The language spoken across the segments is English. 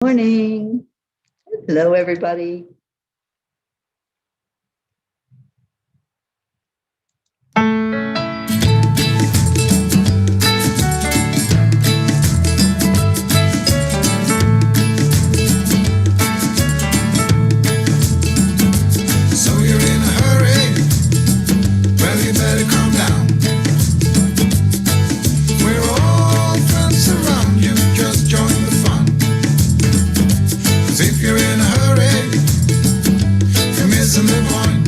Morning. Hello, everybody. So you're in a hurry? Well, you better calm down. We're all friends around you, just join the fun. 'Cause if you're in a hurry, you're missing the point.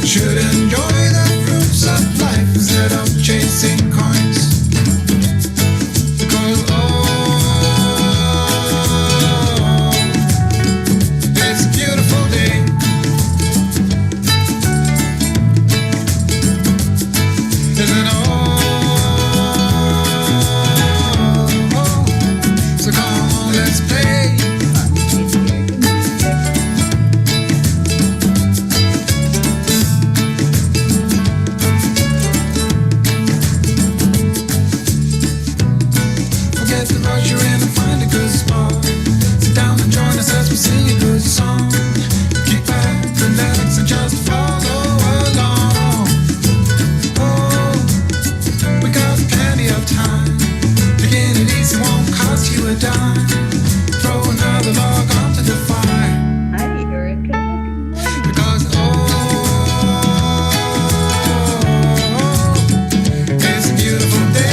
Should enjoy the fruits of life instead of chasing coins. Because it's a beautiful day. Isn't so come on, let's play. Forget the rush, you're in and find a good spot. Sit down and join us as we sing a good song. Keep back, relax, and just follow along. Oh, we got plenty of time. Taking it easy won't cost you a dime. Throw another log onto the fire. Hi, Erica. Because it's a beautiful day.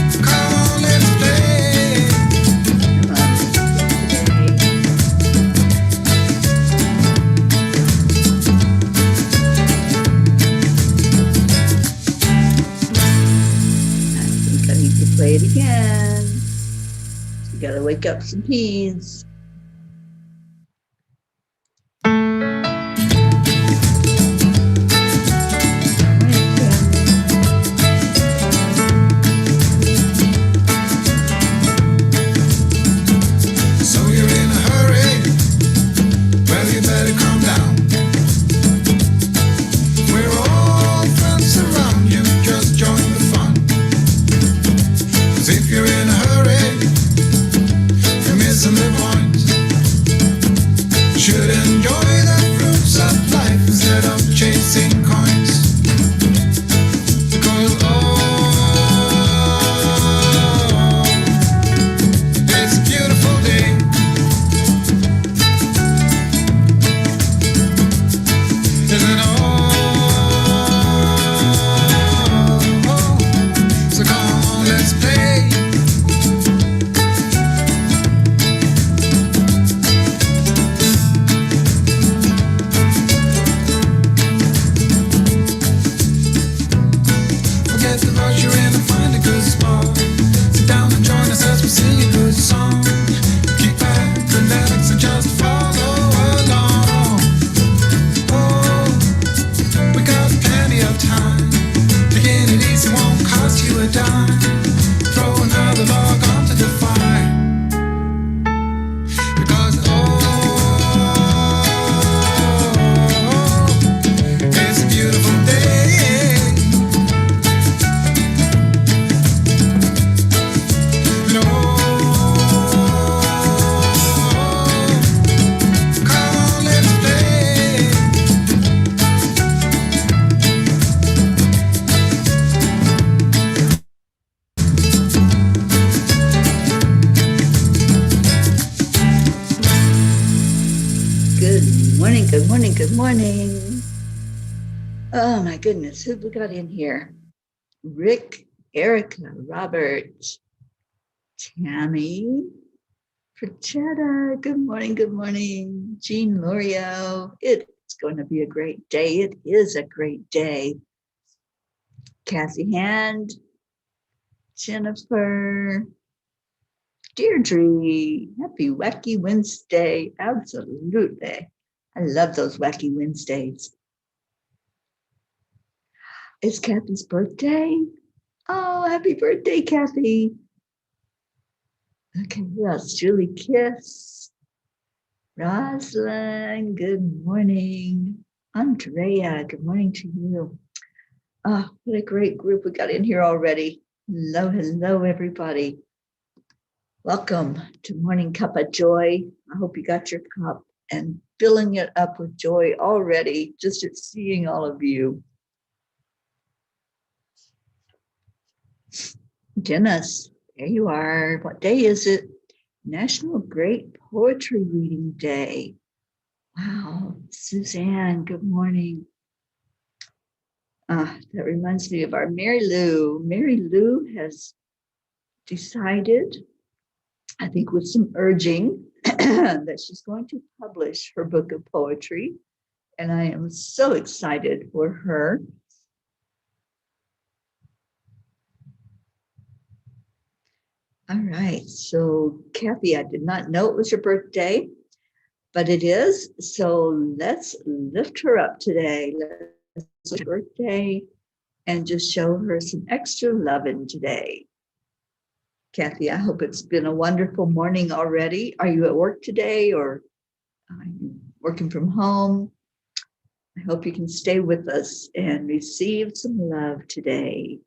And come on, let's play. I think I need to play it again. You gotta wake up some peas. So you're in a hurry? Well, you better calm down. We're all friends around you, just join the fun. 'Cause if you're in a hurry, you're missing the point. Should enjoy the fruits of life instead of chasing coins. Because it's a beautiful day. Isn't so come on, let's play. Forget the rush, you're in and find a good spot. Sit down and join us as we sing a good song. Keep back, relax, and just follow along. Oh, we got plenty of time. Taking it easy won't cost you a dime. Throw another log onto the fire. Because it's a beautiful day. And come on, let's play. Good morning, good morning, good morning. Oh my goodness, who we got in here? Rick, Erica, Robert, Tammy, Prachetta. Good morning, good morning. Jean Lorio. It's going to be a great day. It is a great day. Cassie Hand, Jennifer, Deirdre. Happy Wacky Wednesday. Absolutely. I love those Wacky Wednesdays. It's Kathy's birthday. Oh, happy birthday, Kathy. Okay, who else? Julie Kiss, Rosalind, good morning. Andrea, good morning to you. Oh, what a great group we got in here already. Hello, hello, everybody. Welcome to Morning Cuppa JoY. I hope you got your cup and filling it up with joy already, just at seeing all of you. Dennis, there you are. What day is it? National Great Poetry Reading Day. Wow. Suzanne, good morning. That reminds me of our Mary Lou. Mary Lou has decided, I think with some urging, that she's going to publish her book of poetry. And I am so excited for her. All right. So, Kathy, I did not know it was your birthday, but it is. So let's lift her up today. Let's her birthday and just show her some extra loving today. Kathy, I hope it's been a wonderful morning already. Are you at work today or are you working from home? I hope you can stay with us and receive some love today.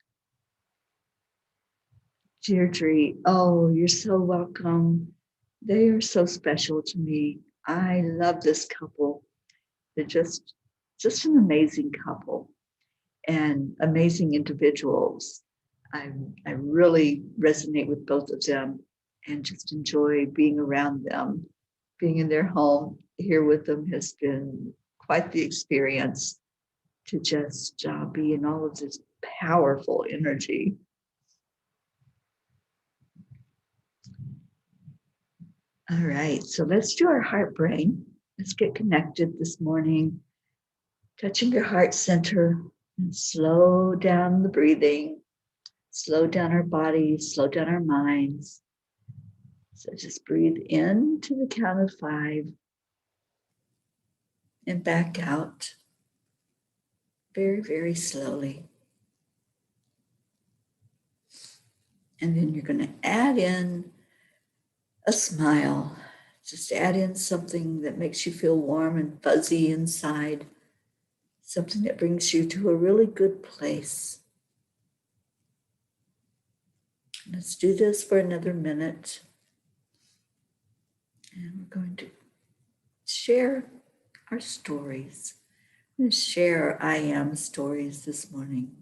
Deirdre, oh, you're so welcome. They are so special to me. I love this couple. They're just an amazing couple and amazing individuals. I really resonate with both of them and just enjoy being around them. Being in their home here with them has been quite the experience to just be in all of this powerful energy. All right, so let's do our heart brain. Let's get connected this morning, touching your heart center and slow down the breathing, slow down our bodies, slow down our minds. So just breathe in to the count of 5 and back out very, very slowly. And then you're going to add in a smile. Just add in something that makes you feel warm and fuzzy inside, something that brings you to a really good place. Let's do this for another minute. And we're going to share our stories. I'm going to share our I am stories this morning.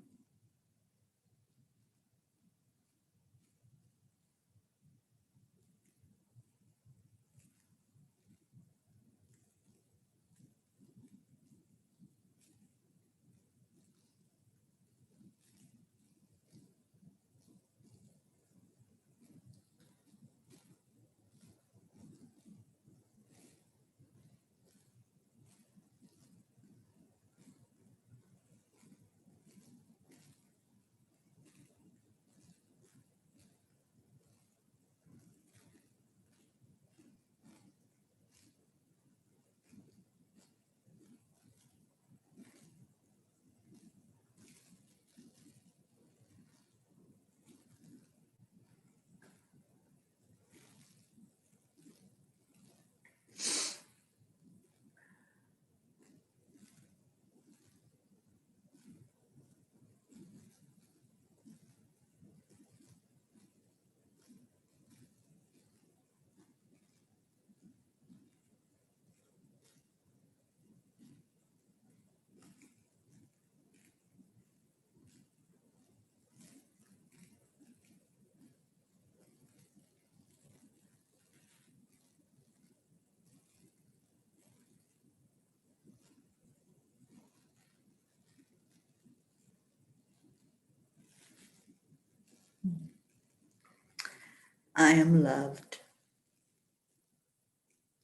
I am loved.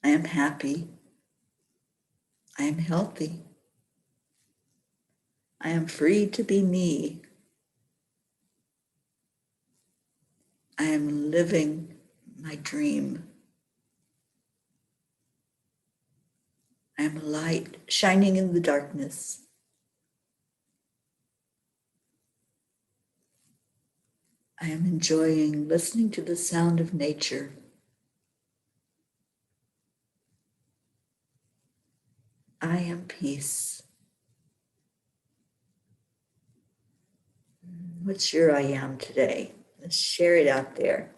I am happy. I am healthy. I am free to be me. I am living my dream. I am a light shining in the darkness. I am enjoying listening to the sound of nature. I am peace. What's your I am today? Let's share it out there.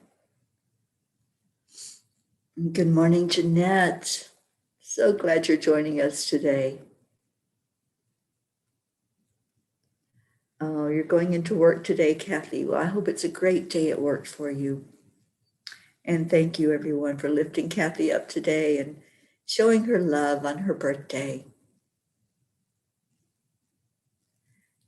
Good morning, Jeanette. So glad you're joining us today. Oh, you're going into work today, Kathy. Well, I hope it's a great day at work for you. And thank you, everyone, for lifting Kathy up today and showing her love on her birthday.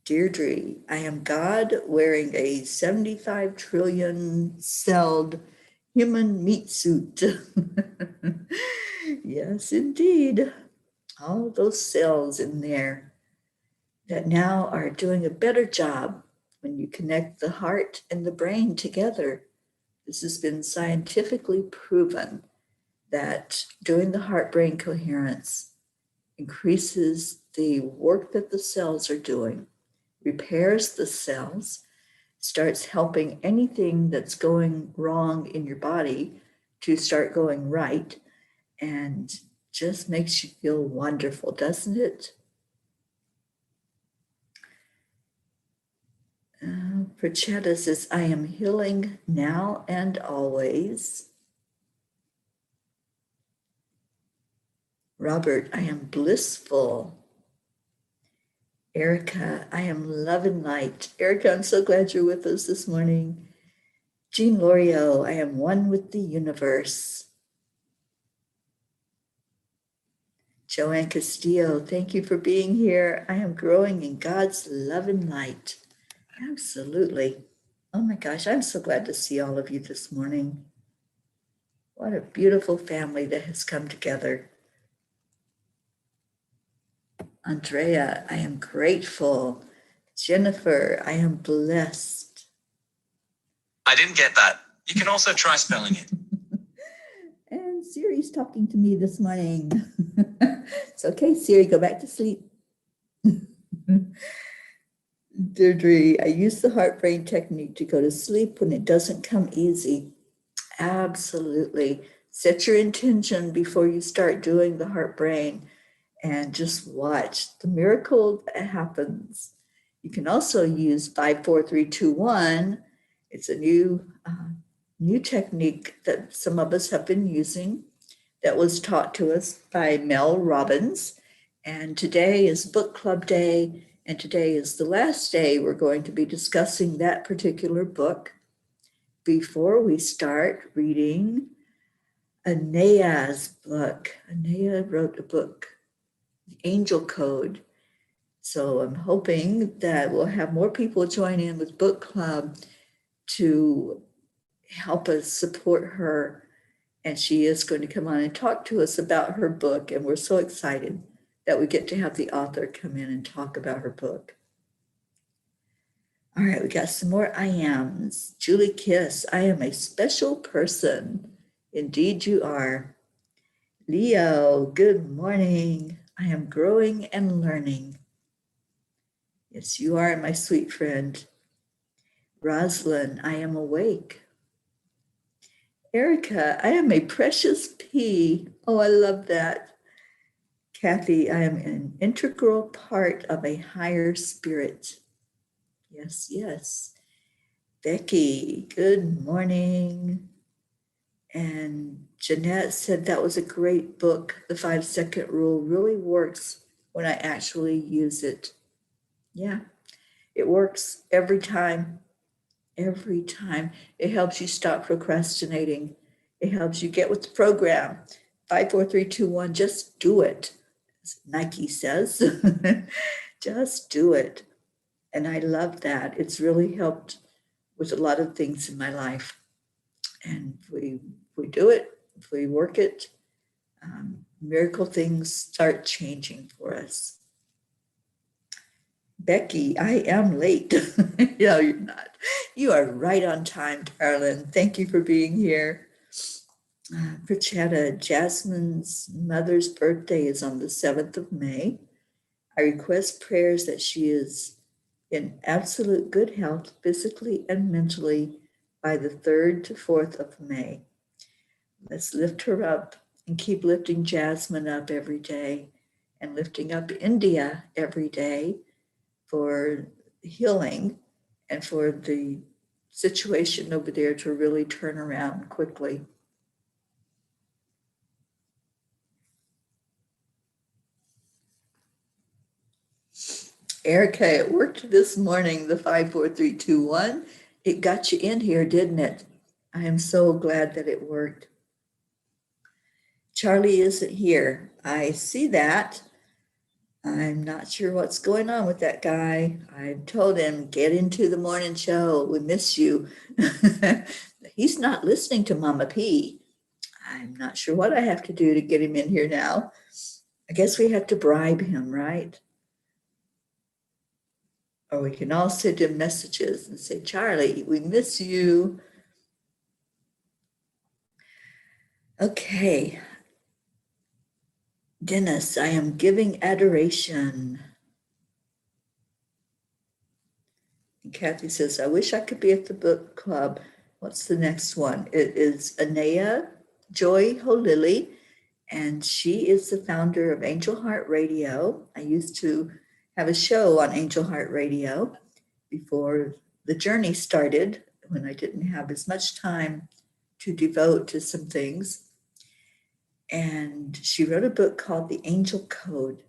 Deirdre, I am God wearing a 75 trillion celled human meat suit. Yes, indeed. All those cells in there that now are doing a better job when you connect the heart and the brain together. This has been scientifically proven that doing the heart-brain coherence increases the work that the cells are doing, repairs the cells, starts helping anything that's going wrong in your body to start going right, and just makes you feel wonderful, doesn't it? Prachetta says, I am healing now and always. Robert, I am blissful. Erica, I am love and light. Erica, I'm so glad you're with us this morning. Jean Lorio, I am one with the universe. Joanne Castillo, thank you for being here. I am growing in God's love and light. Absolutely. Oh my gosh, I'm so glad to see all of you this morning. What a beautiful family that has come together. Andrea, I am grateful. Jennifer, I am blessed. I didn't get that. You can also try spelling it. And Siri's talking to me this morning. It's okay, Siri, go back to sleep. Deirdre, I use the heart brain technique to go to sleep when it doesn't come easy. Absolutely. Set your intention before you start doing the heart brain and just watch the miracle that happens. You can also use 54321. It's a new technique that some of us have been using that was taught to us by Mel Robbins. And today is book club day. And today is the last day we're going to be discussing that particular book. Before we start reading Anaya's book, Anaya wrote a book, The Angel Code. So I'm hoping that we'll have more people join in with book club to help us support her. And she is going to come on and talk to us about her book. And we're so excited that we get to have the author come in and talk about her book. All right, we got some more I ams. Julie Kiss, I am a special person. Indeed you are. Leo, good morning. I am growing and learning. Yes, you are, my sweet friend. Rosalind, I am awake. Erica, I am a precious pea. Oh, I love that. Kathy, I am an integral part of a higher spirit. Yes, yes. Becky, good morning. And Jeanette said that was a great book. The 5-second rule really works when I actually use it. Yeah, it works every time. Every time. It helps you stop procrastinating. It helps you get with the program. 54321, just do it. As Nike says, just do it. And I love that. It's really helped with a lot of things in my life. And if we do it, if we work it, miracle things start changing for us. Becky, I am late. No, you're not. You are right on time, darling. Thank you for being here. Prachetta, Jasmine's mother's birthday is on the 7th of May. I request prayers that she is in absolute good health, physically and mentally, by the 3rd to 4th of May. Let's lift her up and keep lifting Jasmine up every day and lifting up India every day for healing and for the situation over there to really turn around quickly. Erica, it worked this morning, the 54321. It got you in here, didn't it? I am so glad that it worked. Charlie isn't here. I see that. I'm not sure what's going on with that guy. I told him, get into the morning show. We miss you. He's not listening to Mama P. I'm not sure what I have to do to get him in here now. I guess we have to bribe him, right? Or we can all send him messages and say, Charlie, we miss you. Okay. Dennis, I am giving adoration. And Kathy says, I wish I could be at the book club. What's the next one? It is Anaya Joy Holili, and she is the founder of Angel Heart Radio. I used to have a show on Angel Heart Radio before the journey started, when I didn't have as much time to devote to some things. And she wrote a book called The Angel Code.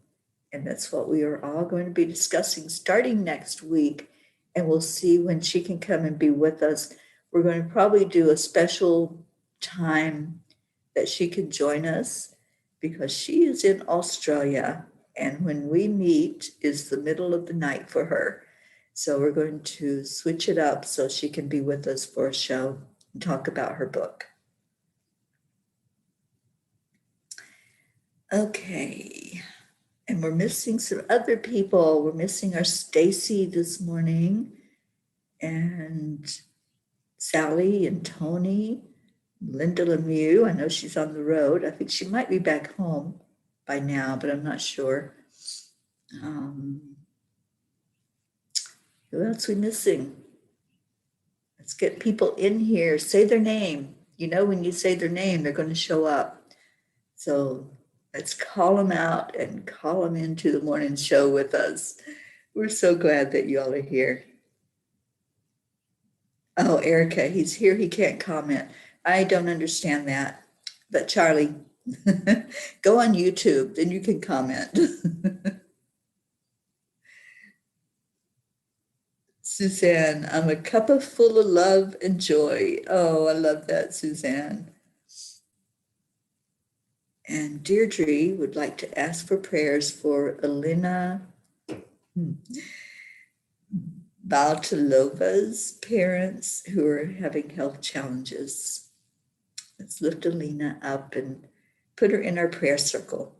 And that's what we are all going to be discussing starting next week. And we'll see when she can come and be with us. We're going to probably do a special time that she can join us, because she is in Australia. And when we meet is the middle of the night for her. So we're going to switch it up so she can be with us for a show and talk about her book. Okay. And we're missing some other people. We're missing our Stacy this morning, and Sally and Tony, Linda Lemieux. I know she's on the road. I think she might be back home by now, but I'm not sure. Who else are we missing? Let's get people in here. Say their name. You know, when you say their name, they're going to show up. So let's call them out and call them into the morning show with us. We're so glad that you all are here. Oh, Erica, he's here. He can't comment. I don't understand that. But Charlie, go on YouTube, then you can comment. Suzanne, I'm a cuppa full of love and joy. Oh, I love that, Suzanne. And Deirdre would like to ask for prayers for Elena Baltalova's parents who are having health challenges. Let's lift Elena up and put her in our prayer circle.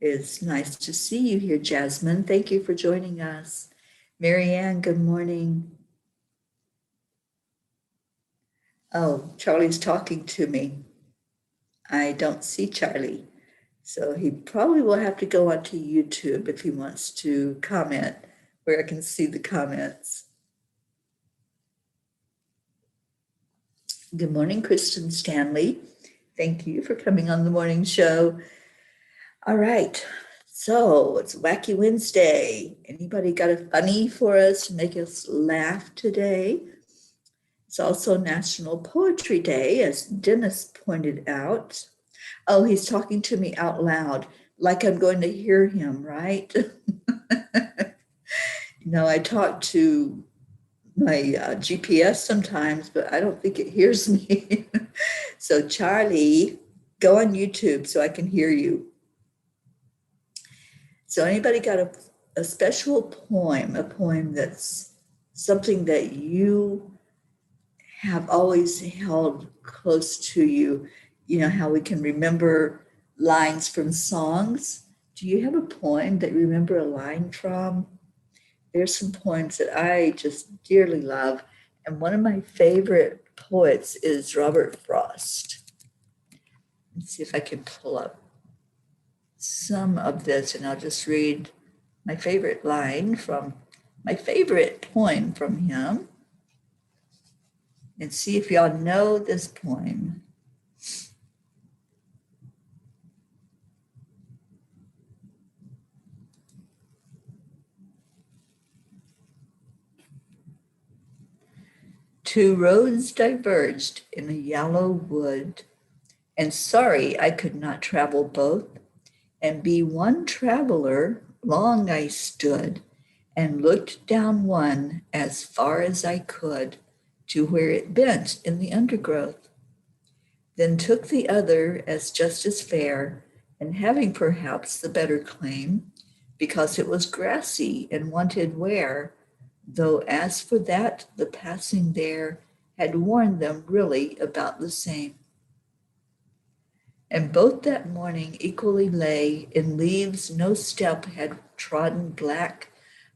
It's nice to see you here, Jasmine. Thank you for joining us. Marianne, good morning. Oh, Charlie's talking to me. I don't see Charlie. So he probably will have to go onto YouTube if he wants to comment, where I can see the comments. Good morning, Kristen Stanley. Thank you for coming on the morning show. All right, so it's Wacky Wednesday. Anybody got a funny for us to make us laugh today? It's also National Poetry Day, as Dennis pointed out. Oh, he's talking to me out loud, like I'm going to hear him, right? I talk to my GPS sometimes, but I don't think it hears me. So Charlie, go on YouTube so I can hear you. So anybody got a special poem, a poem that's something that you have always held close to you? You know how we can remember lines from songs? Do you have a poem that you remember a line from? There's some poems that I just dearly love. And one of my favorite poets is Robert Frost. Let's see if I can pull up some of this, and I'll just read my favorite line from my favorite poem from him and see if y'all know this poem. Two roads diverged in a yellow wood, and sorry I could not travel both, and be one traveler. Long I stood, and looked down one as far as I could to where it bent in the undergrowth. Then took the other as just as fair, and having perhaps the better claim, because it was grassy and wanted wear, though as for that the passing there had warned them really about the same. And both that morning equally lay in leaves no step had trodden black.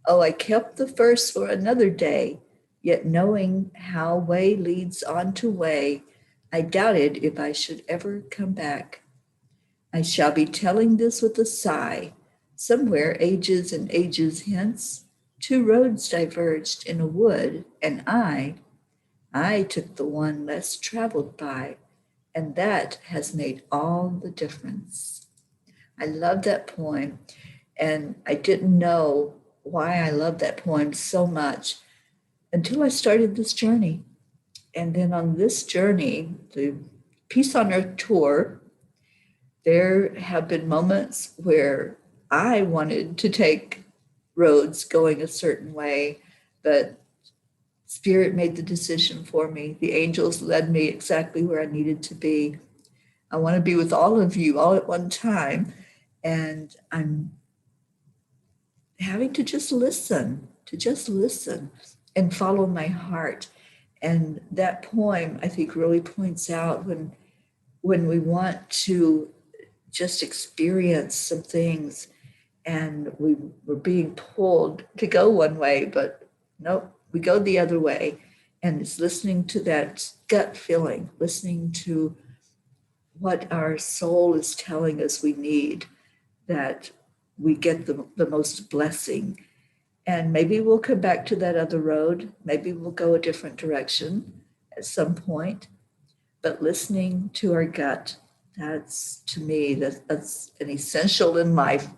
Oh, I kept the first for another day, yet knowing how way leads on to way, I doubted if I should ever come back. I shall be telling this with a sigh. Somewhere ages and ages hence, two roads diverged in a wood, and I took the one less traveled by, and that has made all the difference. I love that poem, and I didn't know why I love that poem so much until I started this journey. And then on this journey, the Peace on Earth tour, there have been moments where I wanted to take roads going a certain way, but Spirit made the decision for me. The angels led me exactly where I needed to be. I want to be with all of you all at one time. And I'm having to just listen and follow my heart. And that poem, I think, really points out when we want to just experience some things and we're being pulled to go one way, but nope, we go the other way. And it's listening to that gut feeling, listening to what our soul is telling us we need, that we get the most blessing. And maybe we'll come back to that other road. Maybe we'll go a different direction at some point. But listening to our gut, that's, to me, that's an essential in life,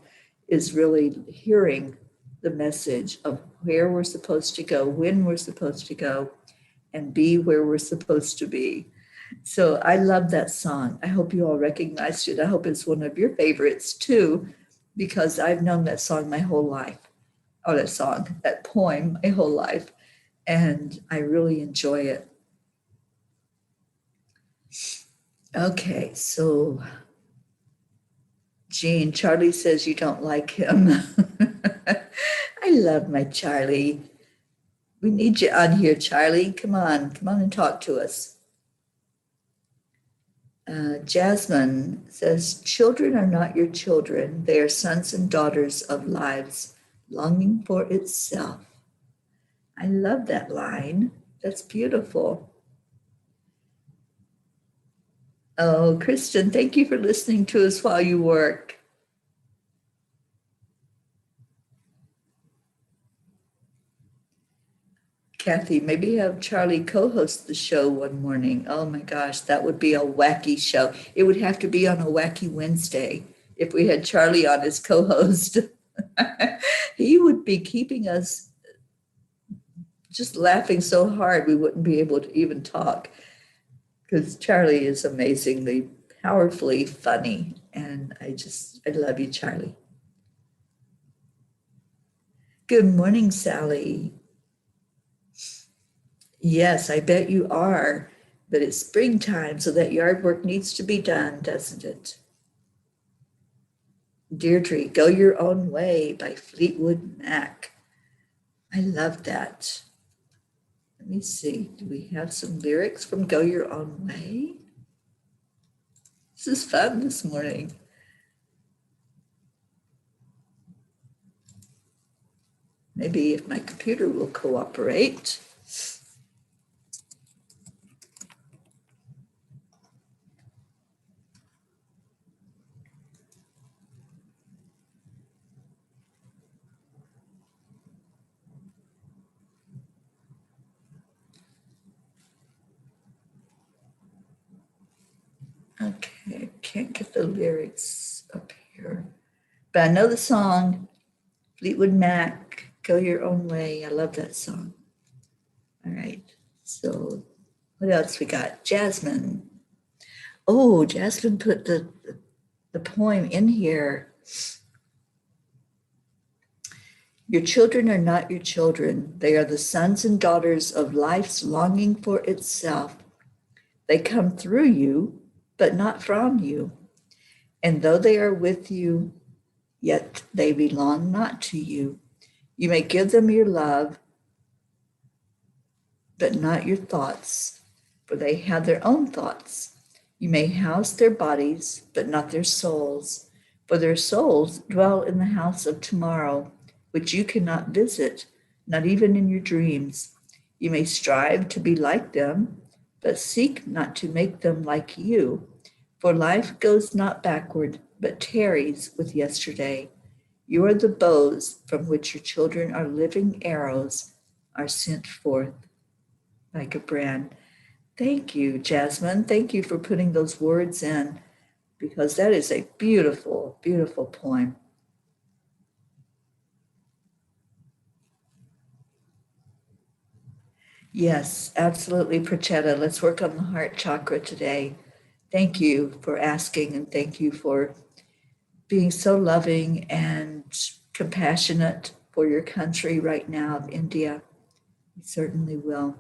is really hearing the message of where we're supposed to go, when we're supposed to go, and be where we're supposed to be. So I love that song. I hope you all recognized it. I hope it's one of your favorites too, because I've known that song my whole life, or that poem my whole life, and I really enjoy it. Okay, so Jean, Charlie says you don't like him. I love my Charlie. We need you on here, Charlie. Come on and talk to us. Jasmine says, children are not your children. They are sons and daughters of lives longing for itself. I love that line. That's beautiful. Oh, Kristen, thank you for listening to us while you work. Kathy, maybe have Charlie co-host the show one morning. Oh my gosh, that would be a wacky show. It would have to be on a wacky Wednesday if we had Charlie on as co-host. He would be keeping us just laughing so hard we wouldn't be able to even talk, because Charlie is amazingly, powerfully funny. And I love you, Charlie. Good morning, Sally. Yes, I bet you are. But it's springtime, so that yard work needs to be done, doesn't it? Deirdre, Go Your Own Way by Fleetwood Mac. I love that. Let me see. Do we have some lyrics from Go Your Own Way? This is fun this morning. Maybe if my computer will cooperate. Okay, I can't get the lyrics up here. But I know the song, Fleetwood Mac, Go Your Own Way. I love that song. All right, let's So what else we got? Jasmine. Oh, Jasmine put the poem in here. Your children are not your children. They are the sons and daughters of life's longing for itself. They come through you, but not from you. And though they are with you, yet they belong not to you. You may give them your love, but not your thoughts, for they have their own thoughts. You may house their bodies, but not their souls, for their souls dwell in the house of tomorrow, which you cannot visit, not even in your dreams. You may strive to be like them, but seek not to make them like you, for life goes not backward, but tarries with yesterday. You are the bows from which your children are living arrows, are sent forth like a brand. Thank you, Jasmine. Thank you for putting those words in, because that is a beautiful, beautiful poem. Yes, absolutely, Prachetta. Let's work on the heart chakra today. Thank you for asking, and thank you for being so loving and compassionate for your country right now, India. We certainly will.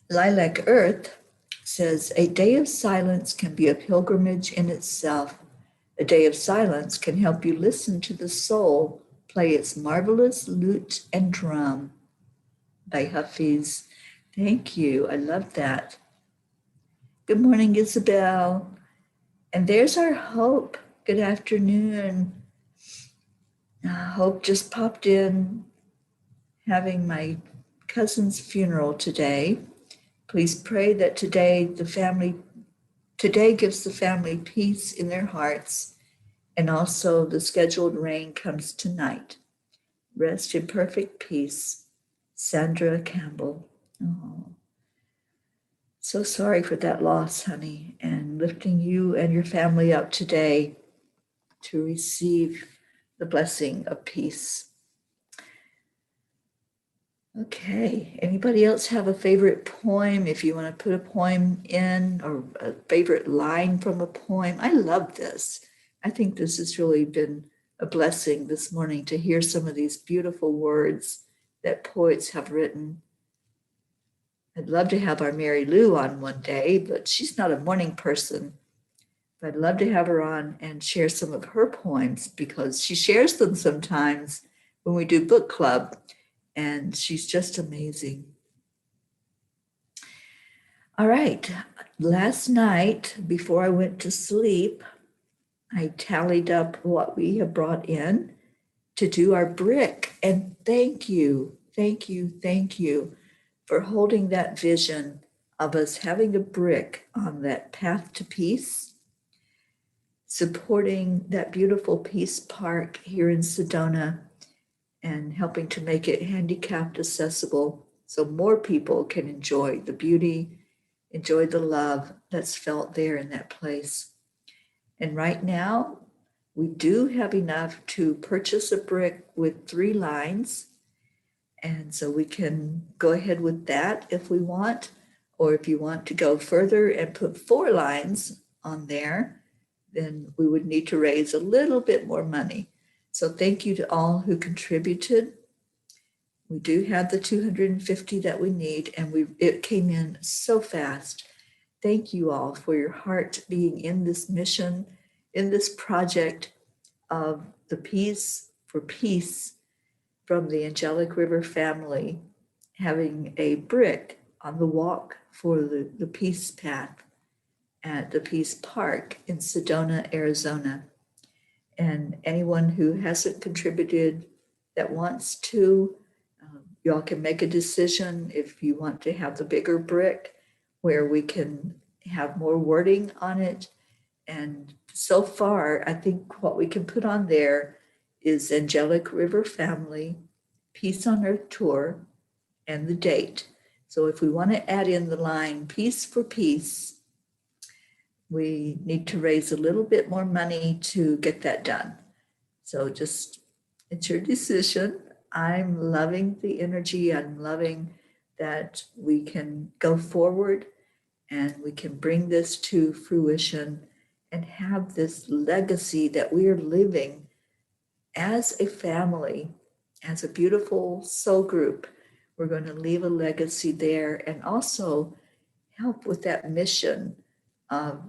Lilac Earth says, a day of silence can be a pilgrimage in itself. A day of silence can help you listen to the soul play its marvelous lute and drum. By Hafiz. Thank you. I love that. Good morning, Isabel. And there's our Hope. Good afternoon. Hope just popped in, having my cousin's funeral today. Please pray that today gives the family peace in their hearts, and also the scheduled rain comes tonight. Rest in perfect peace. Sandra Campbell. Oh, so sorry for that loss, honey, and lifting you and your family up today to receive the blessing of peace. Okay, anybody else have a favorite poem? If you want to put a poem in, or a favorite line from a poem, I love this. I think this has really been a blessing this morning to hear some of these beautiful words that poets have written. I'd love to have our Mary Lou on one day, but she's not a morning person. But I'd love to have her on and share some of her poems, because she shares them sometimes when we do book club, and she's just amazing. All right. Last night, before I went to sleep, I tallied up what we have brought in to do our brick. And thank you for holding that vision of us having a brick on that path to peace, supporting that beautiful peace park here in Sedona, and helping to make it handicapped accessible so more people can enjoy the beauty, enjoy the love that's felt there in that place. And right now, we do have enough to purchase a brick with 3 lines. And so we can go ahead with that if we want, or if you want to go further and put 4 lines on there, then we would need to raise a little bit more money. So thank you to all who contributed. We do have the 250 that we need, and it came in so fast. Thank you all for your heart being in this mission, in this project of the Peace for Peace from the Angelic River Family, having a brick on the walk for the Peace Path at the Peace Park in Sedona, Arizona. And anyone who hasn't contributed that wants to, y'all can make a decision if you want to have the bigger brick where we can have more wording on it. And so far, I think what we can put on there is Angelic River Family, Peace on Earth Tour, and the date. So if we want to add in the line Peace for Peace, we need to raise a little bit more money to get that done. So just, it's your decision. I'm loving the energy. I'm loving that we can go forward and we can bring this to fruition and have this legacy that we are living as a family, as a beautiful soul group. We're going to leave a legacy there and also help with that mission of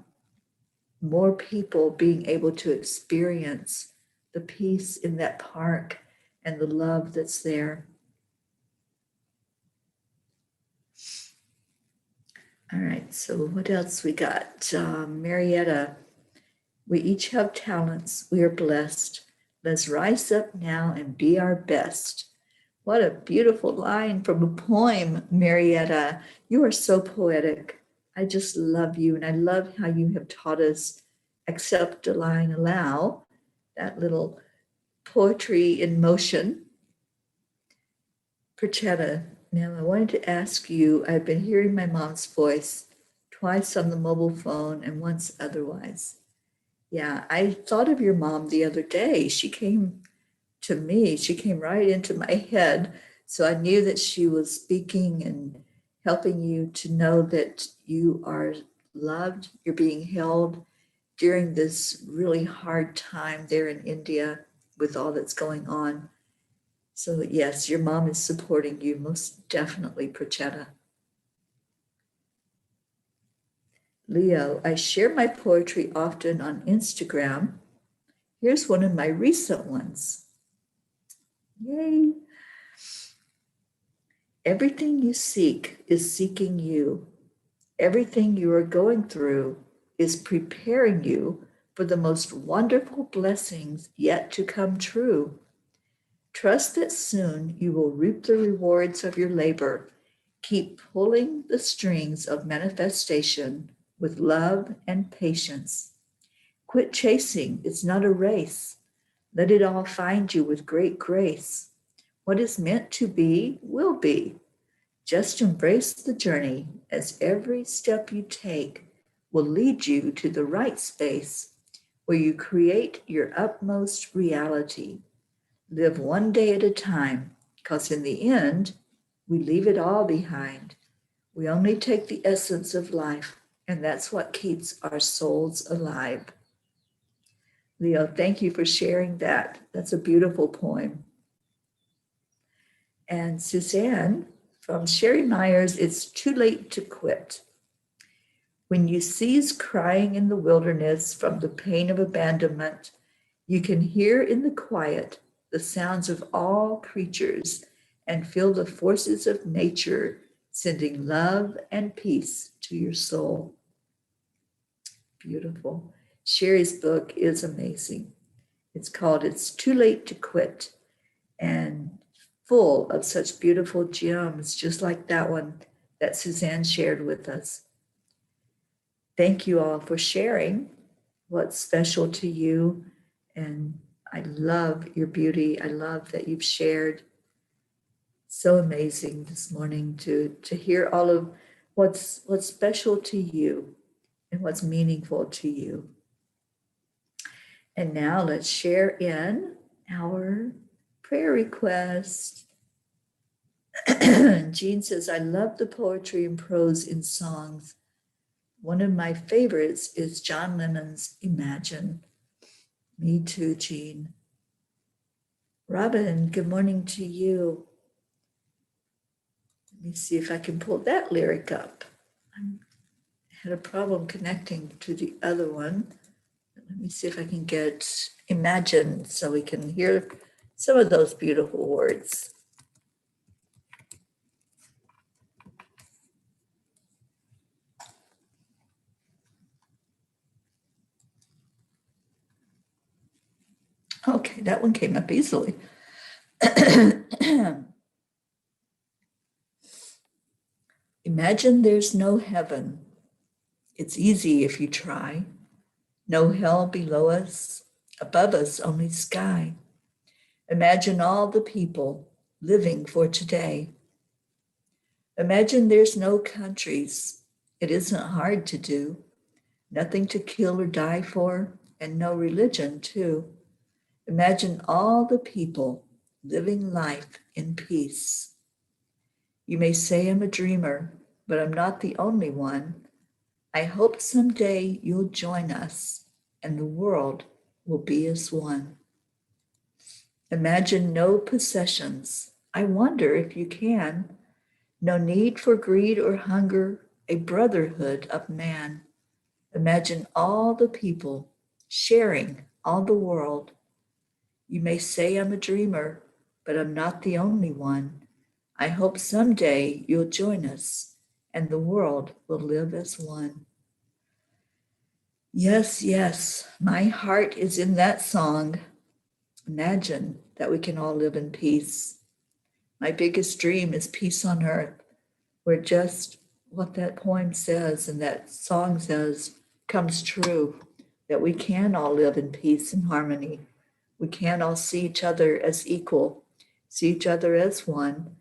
more people being able to experience the peace in that park and the love that's there. All right, so what else we got? Marietta, we each have talents. We are blessed. Let's rise up now and be our best. What a beautiful line from a poem, Marietta. You are so poetic. I just love you, and I love how you have taught us accept, align, allow, that little poetry in motion. Perchetta, now I wanted to ask you, I've been hearing my mom's voice twice on the mobile phone and once otherwise. Yeah, I thought of your mom the other day. She came to me, she came right into my head. So I knew that she was speaking and helping you to know that you are loved, you're being held during this really hard time there in India with all that's going on. So yes, your mom is supporting you most definitely, Prachetta. Leo, I share my poetry often on Instagram. Here's one of my recent ones. Yay. Everything you seek is seeking you. Everything you are going through is preparing you for the most wonderful blessings yet to come true. Trust that soon you will reap the rewards of your labor. Keep pulling the strings of manifestation with love and patience. Quit chasing, it's not a race. Let it all find you with great grace. What is meant to be will be. Just embrace the journey, as every step you take will lead you to the right space where you create your utmost reality. Live one day at a time, because in the end, we leave it all behind. We only take the essence of life, and that's what keeps our souls alive. Leo, thank you for sharing that. That's a beautiful poem. And Suzanne from Sherry Myers, it's too late to quit. When you cease crying in the wilderness from the pain of abandonment, you can hear in the quiet the sounds of all creatures and feel the forces of nature sending love and peace to your soul. Beautiful. Sherry's book is amazing. It's called It's Too Late to Quit, and full of such beautiful gems, just like that one that Suzanne shared with us. Thank you all for sharing what's special to you. And I love your beauty. I love that you've shared. So amazing this morning to hear all of what's special to you and what's meaningful to you. And now let's share in our prayer request. Jean says, I love the poetry and prose in songs. One of my favorites is John Lennon's Imagine. Me too, Jean. Robin, good morning to you. Let me see if I can pull that lyric up. I had a problem connecting to the other one. Let me see if I can get Imagine so we can hear some of those beautiful words. Okay, that one came up easily. Imagine there's no heaven. It's easy if you try. No hell below us, above us only sky. Imagine all the people living for today. Imagine there's no countries. It isn't hard to do. Nothing to kill or die for, and no religion too. Imagine all the people living life in peace. You may say I'm a dreamer, but I'm not the only one. I hope someday you'll join us and the world will be as one. Imagine no possessions. I wonder if you can. No need for greed or hunger, a brotherhood of man. Imagine all the people sharing all the world. You may say I'm a dreamer, but I'm not the only one. I hope someday you'll join us and the world will live as one. Yes, yes, my heart is in that song. Imagine that we can all live in peace. My biggest dream is peace on earth, where just what that poem says and that song says comes true, that we can all live in peace and harmony. We can all see each other as equal, see each other as one,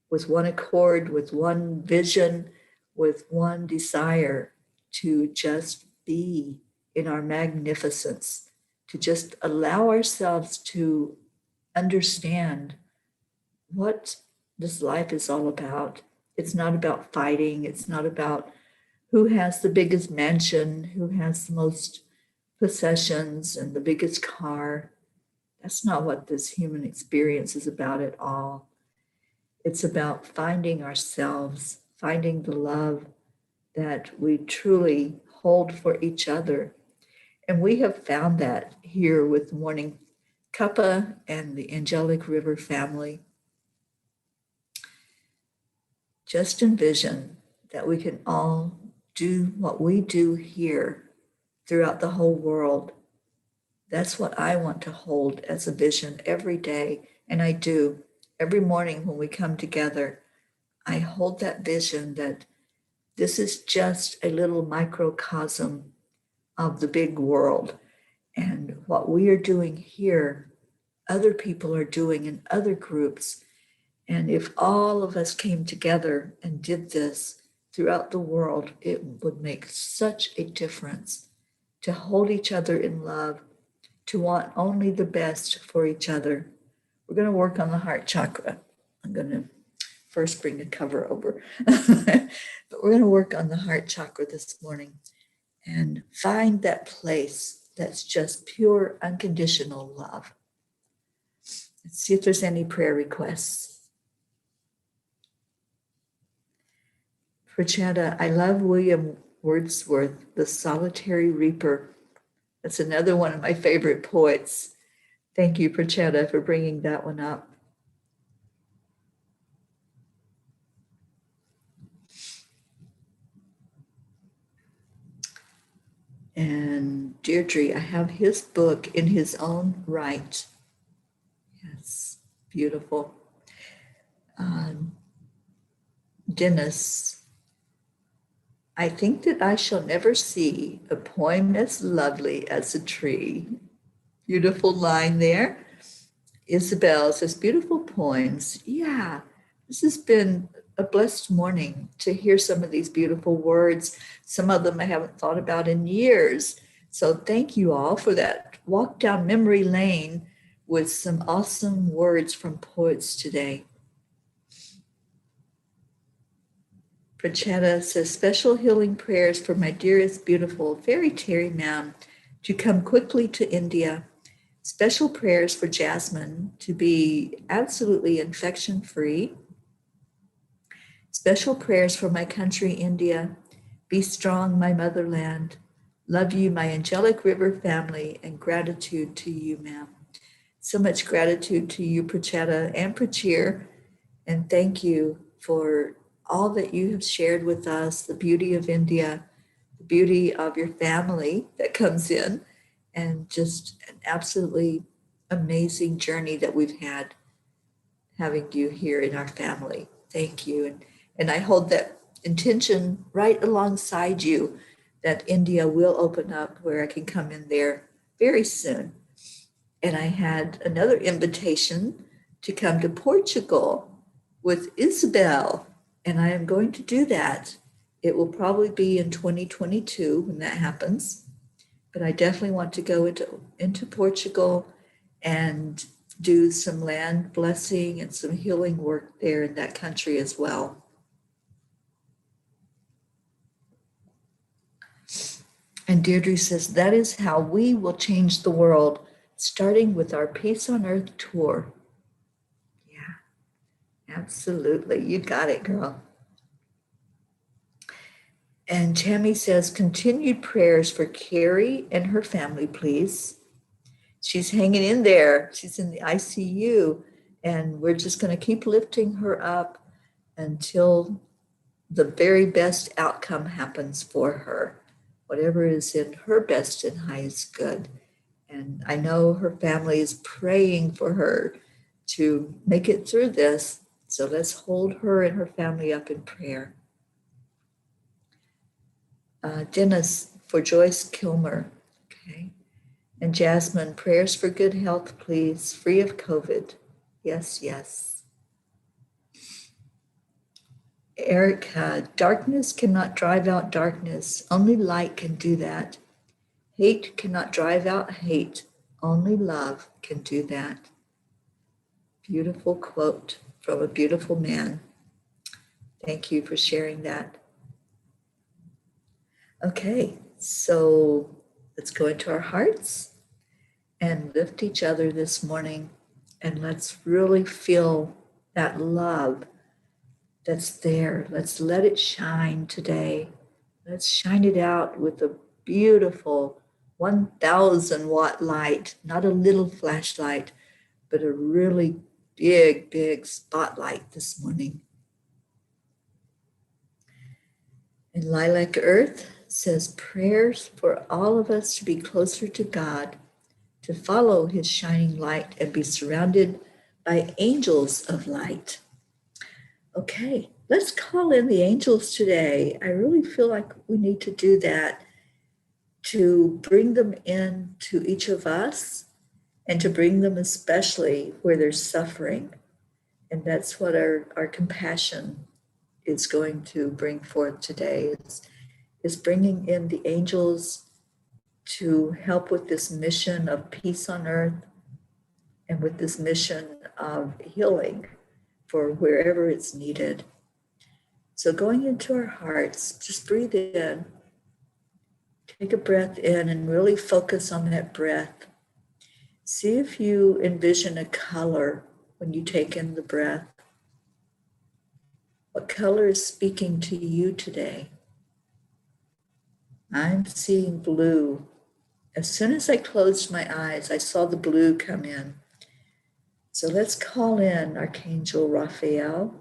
with one accord, with one vision, with one desire to just be in our magnificence, to just allow ourselves to understand what this life is all about. It's not about fighting. It's not about who has the biggest mansion, who has the most possessions and the biggest car. That's not what this human experience is about at all. It's about finding ourselves, finding the love that we truly hold for each other. And we have found that here with Morning Cuppa and the Angelic River Family. Just envision that we can all do what we do here throughout the whole world. That's what I want to hold as a vision every day. And I do. Every morning when we come together, I hold that vision that this is just a little microcosm of the big world. And what we are doing here, other people are doing in other groups. And if all of us came together and did this throughout the world, it would make such a difference to hold each other in love, to want only the best for each other. We're going to work on the heart chakra. I'm going to first bring the cover over. But we're going to work on the heart chakra this morning and find that place that's just pure, unconditional love. Let's see if there's any prayer requests. Prachanda, I love William Wordsworth, The Solitary Reaper. That's another one of my favorite poets. Thank you, Prachanda, for bringing that one up. And Deirdre, I have his book in his own right. Yes, beautiful. Dennis, I think that I shall never see a poem as lovely as a tree. Beautiful line there. Isabel says, beautiful poems. Yeah, this has been a blessed morning to hear some of these beautiful words. Some of them I haven't thought about in years. So thank you all for that walk down memory lane with some awesome words from poets today. Prachetta says, special healing prayers for my dearest, beautiful, very Teri ma'am to come quickly to India. Special prayers for Jasmine to be absolutely infection-free. Special prayers for my country, India. Be strong, my motherland. Love you, my Angelic River family, and gratitude to you, ma'am. So much gratitude to you, Prachetta and Prachir, and thank you for all that you have shared with us, the beauty of India, the beauty of your family that comes in, and just an absolutely amazing journey that we've had having you here in our family. Thank you. And I hold that intention right alongside you that India will open up where I can come in there very soon. And I had another invitation to come to Portugal with Isabel, and I am going to do that. It will probably be in 2022 when that happens, but I definitely want to go into Portugal and do some land blessing and some healing work there in that country as well. And Deirdre says, that is how we will change the world, starting with our Peace on Earth tour. Yeah, absolutely. You got it, girl. And Tammy says, continued prayers for Carrie and her family, please. She's hanging in there. She's in the ICU, and we're just going to keep lifting her up until the very best outcome happens for her. Whatever is in her best and highest good. And I know her family is praying for her to make it through this. So let's hold her and her family up in prayer. Dennis for Joyce Kilmer. Okay. And Jasmine, prayers for good health, please, free of COVID. Yes, yes. Eric, darkness cannot drive out darkness. Only light can do that. Hate cannot drive out hate. Only love can do that. Beautiful quote from a beautiful man. Thank you for sharing that. Okay, so let's go into our hearts and lift each other this morning, and let's really feel that love that's there. Let's let it shine today. Let's shine it out with a beautiful 1,000 watt light, not a little flashlight, but a really big, big spotlight this morning. And Lilac Earth says prayers for all of us to be closer to God, to follow his shining light and be surrounded by angels of light. Okay, let's call in the angels today. I really feel like we need to do that, to bring them in to each of us and to bring them especially where there's suffering. And that's what our compassion is going to bring forth today, is bringing in the angels to help with this mission of peace on earth and with this mission of healing for wherever it's needed. So going into our hearts, just breathe in, take a breath in and really focus on that breath. See if you envision a color when you take in the breath. What color is speaking to you today? I'm seeing blue. As soon as I closed my eyes, I saw the blue come in. So let's call in Archangel Raphael.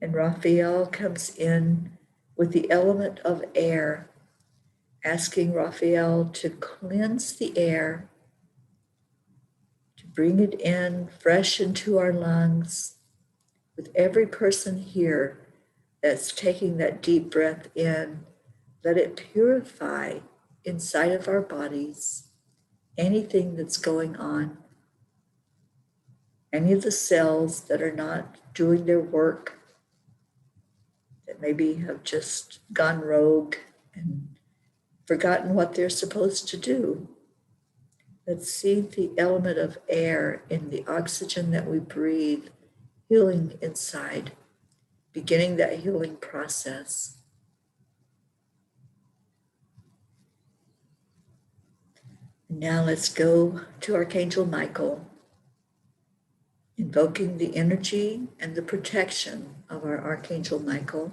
And Raphael comes in with the element of air, asking Raphael to cleanse the air, to bring it in fresh into our lungs, with every person here that's taking that deep breath in. Let it purify inside of our bodies anything that's going on, any of the cells that are not doing their work, that maybe have just gone rogue and forgotten what they're supposed to do. Let's see the element of air in the oxygen that we breathe, healing inside, beginning that healing process. Now let's go to Archangel Michael, invoking the energy and the protection of our Archangel Michael.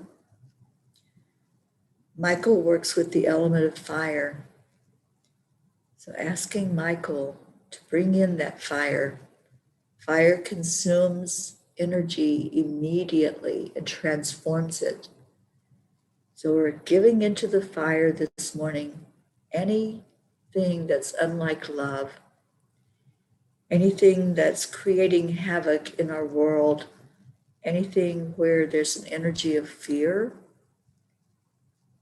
Michael works with the element of fire. So asking Michael to bring in that fire. Fire consumes energy immediately and transforms it. So we're giving into the fire this morning anything that's unlike love, anything that's creating havoc in our world, anything where there's an energy of fear,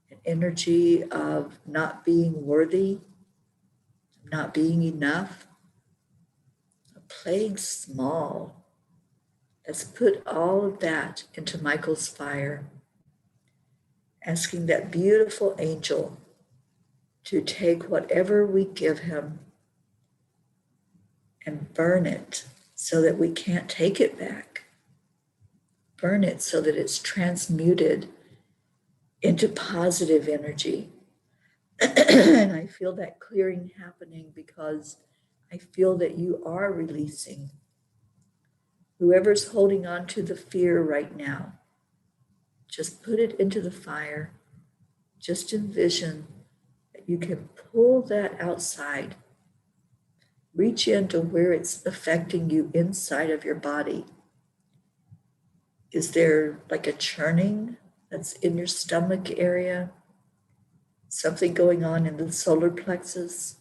an energy of not being worthy, not being enough, playing small. Let's put all of that into Michael's fire, asking that beautiful angel to take whatever we give him and burn it so that we can't take it back. Burn it so that it's transmuted into positive energy. And I feel that clearing happening because I feel that you are releasing. Whoever's holding on to the fear right now, just put it into the fire. Just envision that you can pull that outside. Reach into where it's affecting you inside of your body. Is there like a churning that's in your stomach area? Something going on in the solar plexus?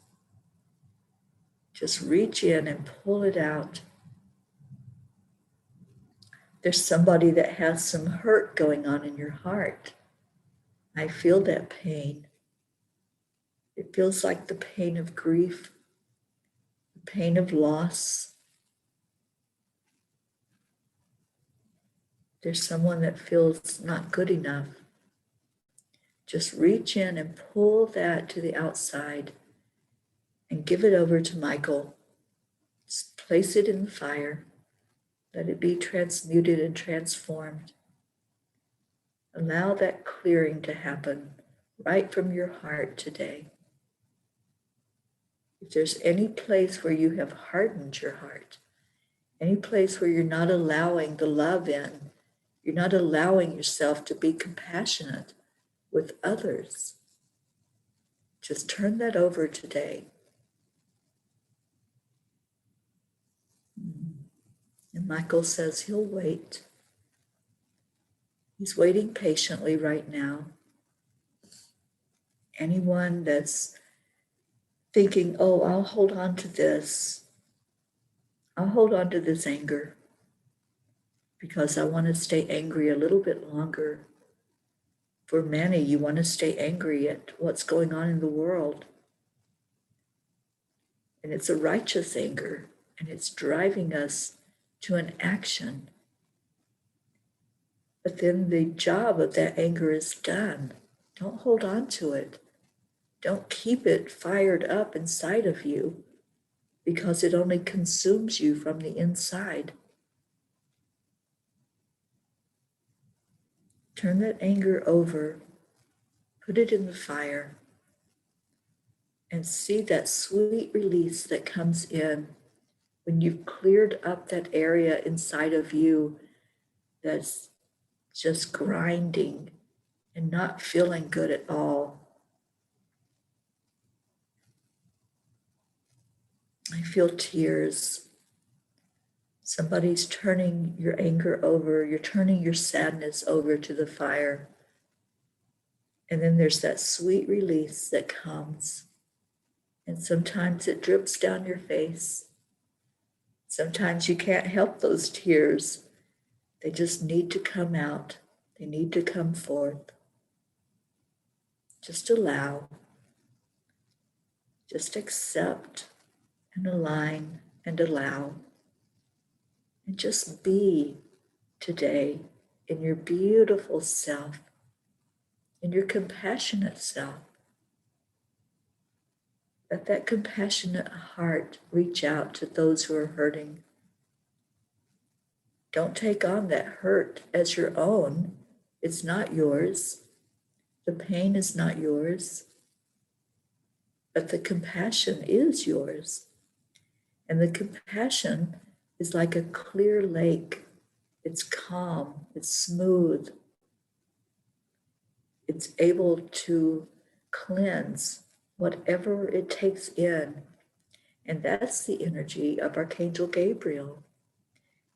Just reach in and pull it out. There's somebody that has some hurt going on in your heart. I feel that pain. It feels like the pain of grief, the pain of loss. There's someone that feels not good enough. Just reach in and pull that to the outside and give it over to Michael. Just place it in the fire. Let it be transmuted and transformed. Allow that clearing to happen right from your heart today. If there's any place where you have hardened your heart, any place where you're not allowing the love in, you're not allowing yourself to be compassionate with others, just turn that over today. And Michael says he'll wait. He's waiting patiently right now. Anyone that's thinking, oh, I'll hold on to this. I'll hold on to this anger because I want to stay angry a little bit longer. For many, you want to stay angry at what's going on in the world. And it's a righteous anger, and it's driving us to an action. But then the job of that anger is done. Don't hold on to it. Don't keep it fired up inside of you because it only consumes you from the inside. Turn that anger over, put it in the fire, and see that sweet release that comes in when you've cleared up that area inside of you that's just grinding and not feeling good at all. I feel tears. Somebody's turning your anger over, you're turning your sadness over to the fire. And then there's that sweet release that comes. And sometimes it drips down your face. Sometimes you can't help those tears. They just need to come out. They need to come forth. Just allow. Just accept and align and allow. And just be today in your beautiful self, in your compassionate self. Let that compassionate heart reach out to those who are hurting. Don't take on that hurt as your own. It's not yours. The pain is not yours. But the compassion is yours. And the compassion is like a clear lake. It's calm, it's smooth. It's able to cleanse whatever it takes in. And that's the energy of Archangel Gabriel.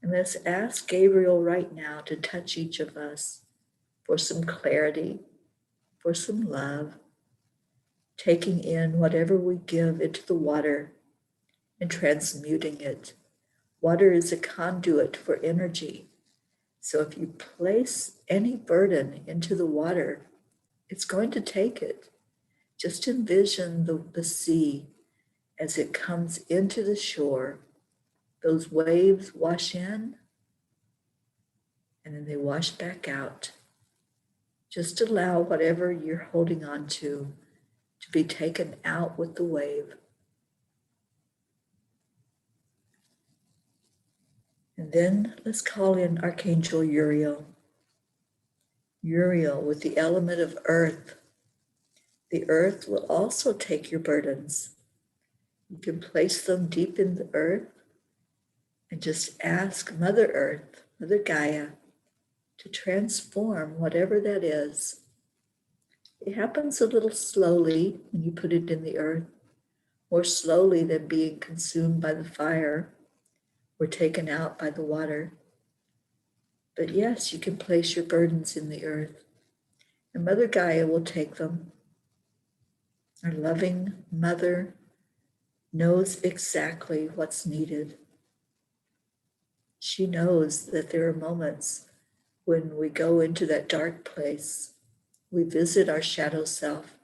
And let's ask Gabriel right now to touch each of us for some clarity, for some love, taking in whatever we give into the water and transmuting it. Water is a conduit for energy. So if you place any burden into the water, it's going to take it. Just envision the sea as it comes into the shore. Those waves wash in and then they wash back out. Just allow whatever you're holding on to be taken out with the wave. And then let's call in Archangel Uriel. Uriel with the element of earth. The earth will also take your burdens. You can place them deep in the earth and just ask Mother Earth, Mother Gaia, to transform whatever that is. It happens a little slowly when you put it in the earth, more slowly than being consumed by the fire or taken out by the water. But yes, you can place your burdens in the earth, and Mother Gaia will take them. Our loving Mother knows exactly what's needed. She knows that there are moments when we go into that dark place, we visit our shadow self.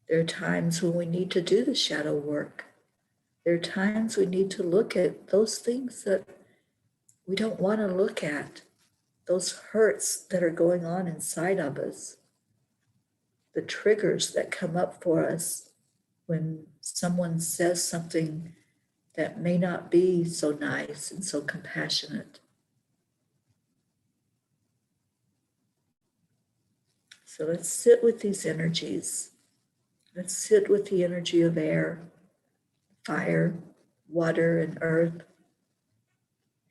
There are times when we need to do the shadow work. There are times we need to look at those things that we don't want to look at, those hurts that are going on inside of us, the triggers that come up for us when someone says something that may not be so nice and so compassionate. So let's sit with these energies. Let's sit with the energy of air, fire, water, and earth.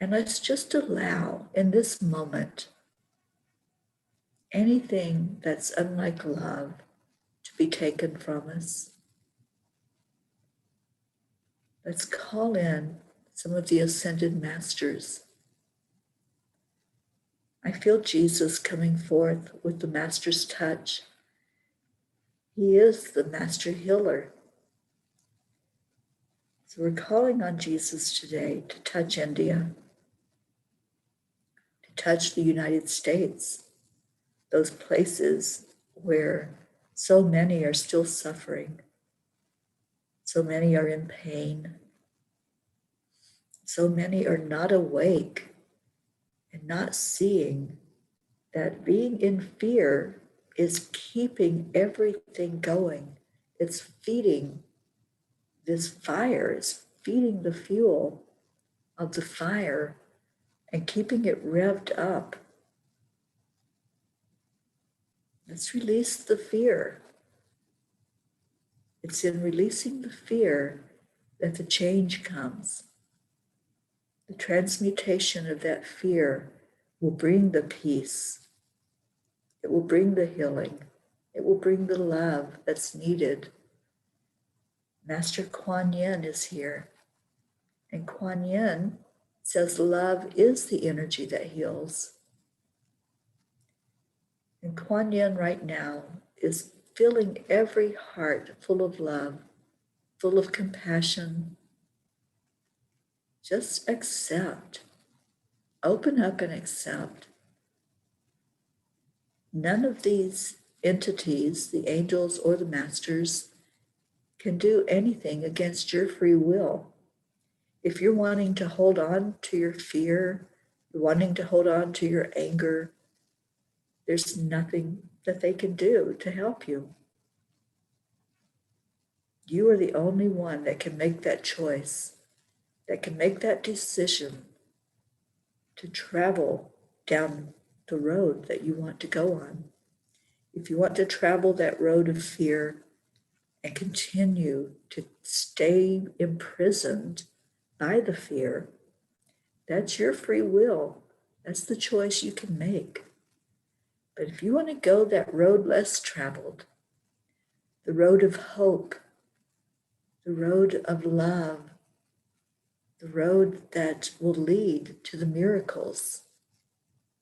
And let's just allow in this moment anything that's unlike love to be taken from us. Let's call in some of the ascended masters. I feel Jesus coming forth with the master's touch. He is the master healer. So we're calling on Jesus today to touch India, to touch the United States, those places where so many are still suffering, so many are in pain, so many are not awake and not seeing that being in fear is keeping everything going. It's feeding this fire, it's feeding the fuel of the fire and keeping it revved up. Let's release the fear. It's in releasing the fear that the change comes. The transmutation of that fear will bring the peace. It will bring the healing. It will bring the love that's needed. Master Kuan Yin is here. And Kuan Yin says love is the energy that heals. And Kuan Yin right now is filling every heart full of love, full of compassion. Just accept. Open up and accept. None of these entities, the angels or the masters, can do anything against your free will. If you're wanting to hold on to your fear, you're wanting to hold on to your anger, there's nothing that they can do to help you. You are the only one that can make that choice, that can make that decision to travel down the road that you want to go on. If you want to travel that road of fear and continue to stay imprisoned by the fear, that's your free will. That's the choice you can make. But if you want to go that road less traveled, the road of hope, the road of love, the road that will lead to the miracles,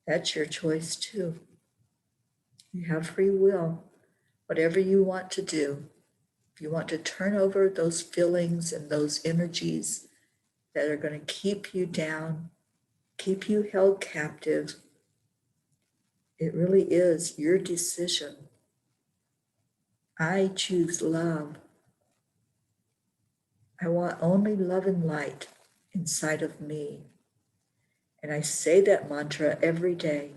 that's your choice too. You have free will. Whatever you want to do, if you want to turn over those feelings and those energies that are going to keep you down, keep you held captive, it really is your decision. I choose love. I want only love and light inside of me. And I say that mantra every day.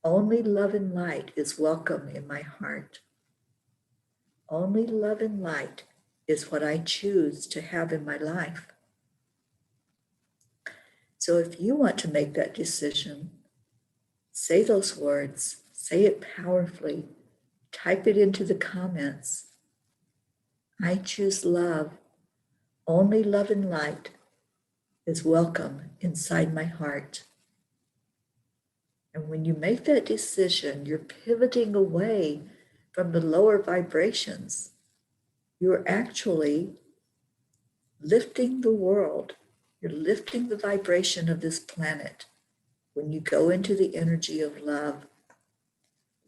Only love and light is welcome in my heart. Only love and light is what I choose to have in my life. So if you want to make that decision, say those words, say it powerfully, type it into the comments. I choose love. Only love and light is welcome inside my heart. And when you make that decision, you're pivoting away from the lower vibrations. You're actually lifting the world. You're lifting the vibration of this planet when you go into the energy of love.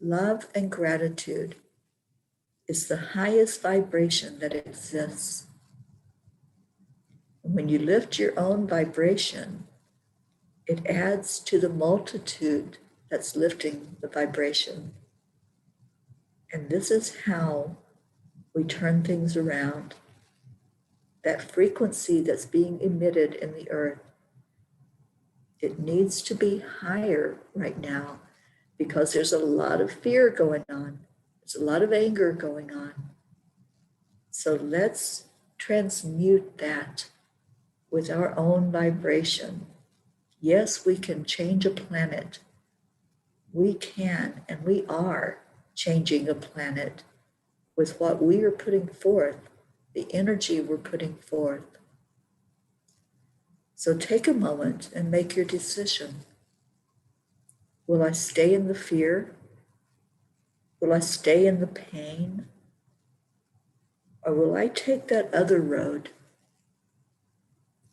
Love and gratitude is the highest vibration that exists. And when you lift your own vibration, it adds to the multitude that's lifting the vibration. And this is how we turn things around. That frequency that's being emitted in the earth, it needs to be higher right now because there's a lot of fear going on. There's a lot of anger going on. So let's transmute that with our own vibration. Yes, we can change a planet. We can, and we are changing a planet with what we are putting forth, the energy we're putting forth. So take a moment and make your decision. Will I stay in the fear? Will I stay in the pain? Or will I take that other road?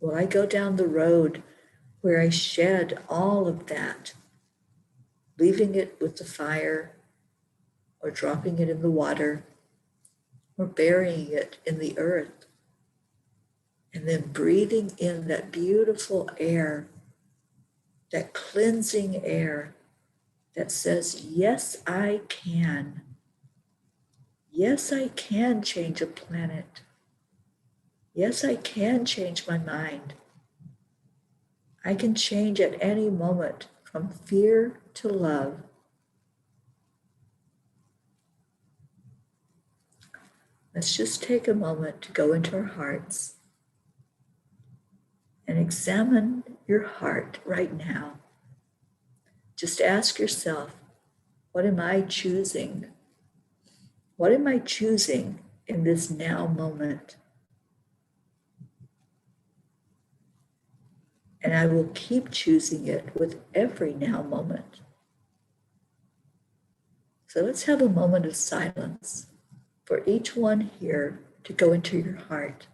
Will I go down the road where I shed all of that, leaving it with the fire, or dropping it in the water, or burying it in the earth, and then breathing in that beautiful air, that cleansing air that says, yes, I can. Yes, I can change a planet. Yes, I can change my mind. I can change at any moment from fear to love. Let's just take a moment to go into our hearts and examine your heart right now. Just ask yourself, what am I choosing? What am I choosing in this now moment? And I will keep choosing it with every now moment. So let's have a moment of silence for each one here to go into your heart.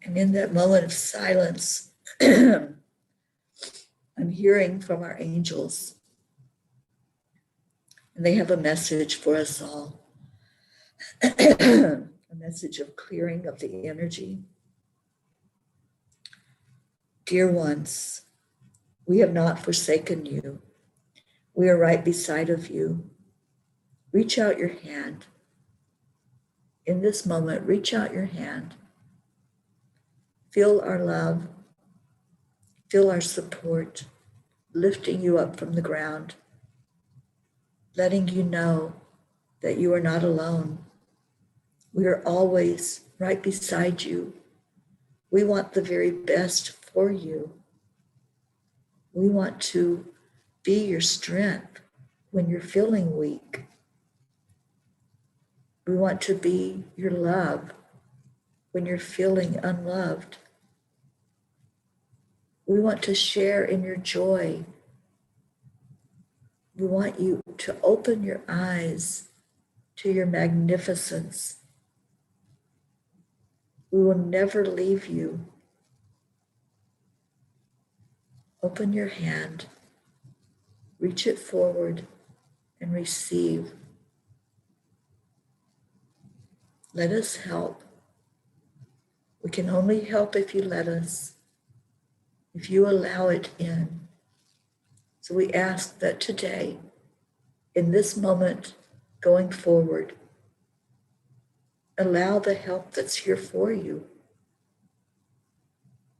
And in that moment of silence, I'm hearing from our angels, and they have a message for us all. A message of clearing of the energy. Dear ones, we have not forsaken you. We are right beside of you. Reach out your hand. In this moment, reach out your hand. Feel our love. Feel our support, lifting you up from the ground, letting you know that you are not alone. We are always right beside you. We want the very best for you. We want to be your strength when you're feeling weak. We want to be your love when you're feeling unloved. We want to share in your joy. We want you to open your eyes to your magnificence. We will never leave you. Open your hand Reach it forward and receive. Let us help. We can only help if you let us, if you allow it in. So we ask that today, in this moment, going forward, allow the help that's here for you.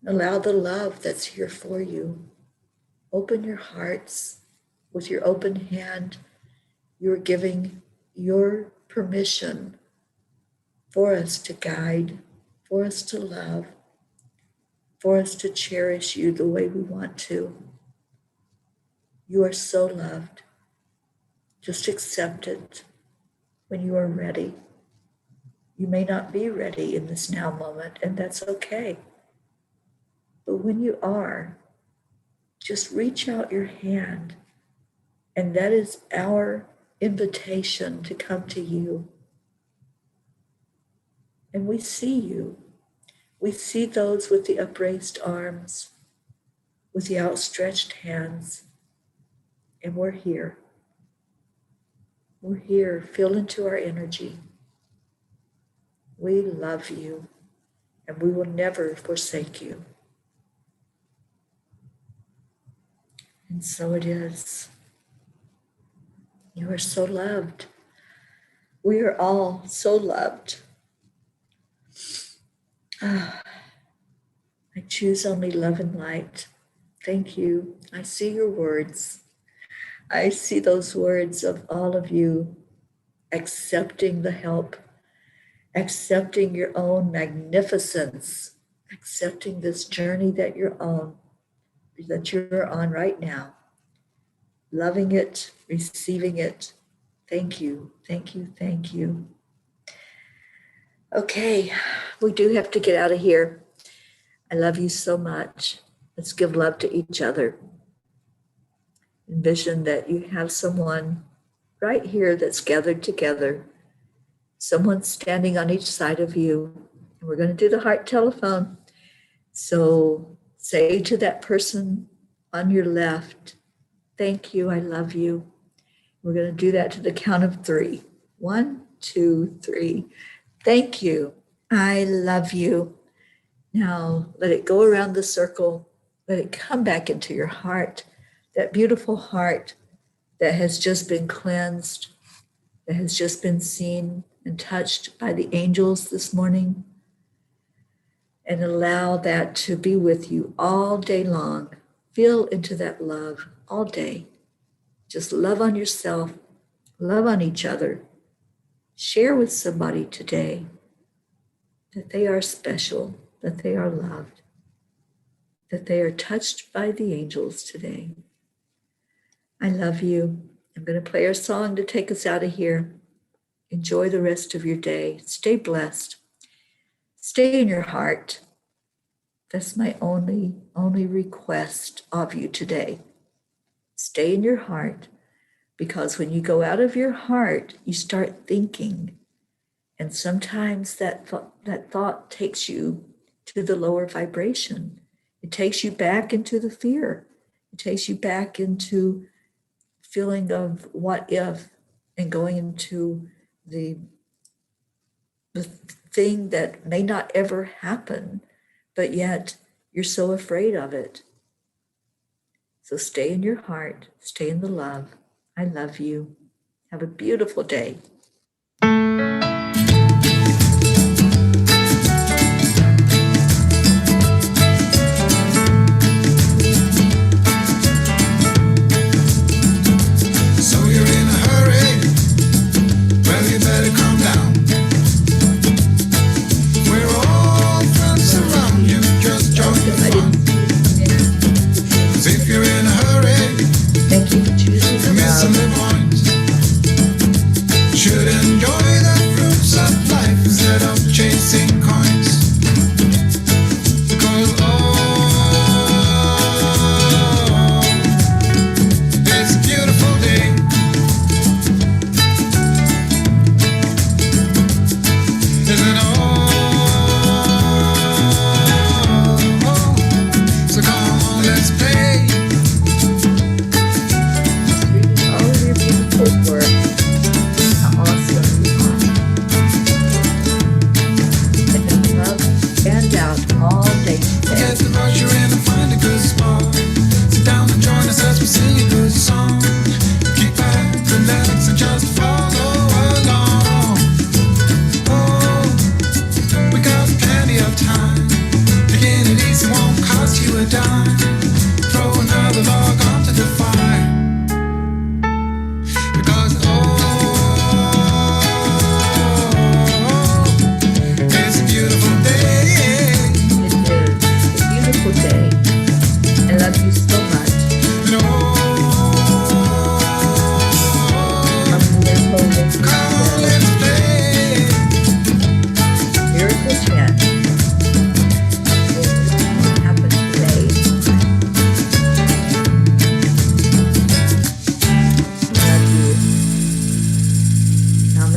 Allow the love that's here for you. Open your hearts. With your open hand, you're giving your permission for us to guide, for us to love, for us to cherish you the way we want to. You are so loved. Just accept it when you are ready. You may not be ready in this now moment, and that's okay. But when you are, just reach out your hand, and that is our invitation to come to you. And we see you. We see those with the upraised arms, with the outstretched hands, and we're here. We're here. Feel into our energy. We love you, and we will never forsake you. And so it is. You are so loved. We are all so loved. I choose only love and light. Thank you. I see your words. I see those words of all of you accepting the help, accepting your own magnificence, accepting this journey that you're on right now, loving it, receiving it. Thank you, thank you, thank you. Okay, we do have to get out of here. I love you so much. Let's give love to each other. Envision that you have someone right here that's gathered together, someone standing on each side of you. And we're going to do the heart telephone. So say to that person on your left, thank you, I love you. We're going to do that to the count of 3. 1, 2, 3. Thank you, I love you. Now let it go around the circle. Let it come back into your heart, that beautiful heart that has just been cleansed, that has just been seen and touched by the angels this morning. And allow that to be with you all day long. Feel into that love all day. Just love on yourself, love on each other. Share with somebody today that they are special, that they are loved, that they are touched by the angels today. I love you. I'm going to play our song to take us out of here. Enjoy the rest of your day. Stay blessed. Stay in your heart. That's my only request of you today. Stay in your heart, because when you go out of your heart, you start thinking. And sometimes that thought takes you to the lower vibration. It takes you back into the fear. It takes you back into feeling of what if, and going into the thing that may not ever happen, but yet you're so afraid of it. So stay in your heart, stay in the love. I love you. Have a beautiful day. So you're in a hurry? Well, you better calm down. We're all friends around you, just join the fun. 'Cause if you're in a hurry, Thank you for choosing you're missing the point. Should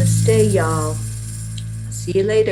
Namaste, y'all. See you later.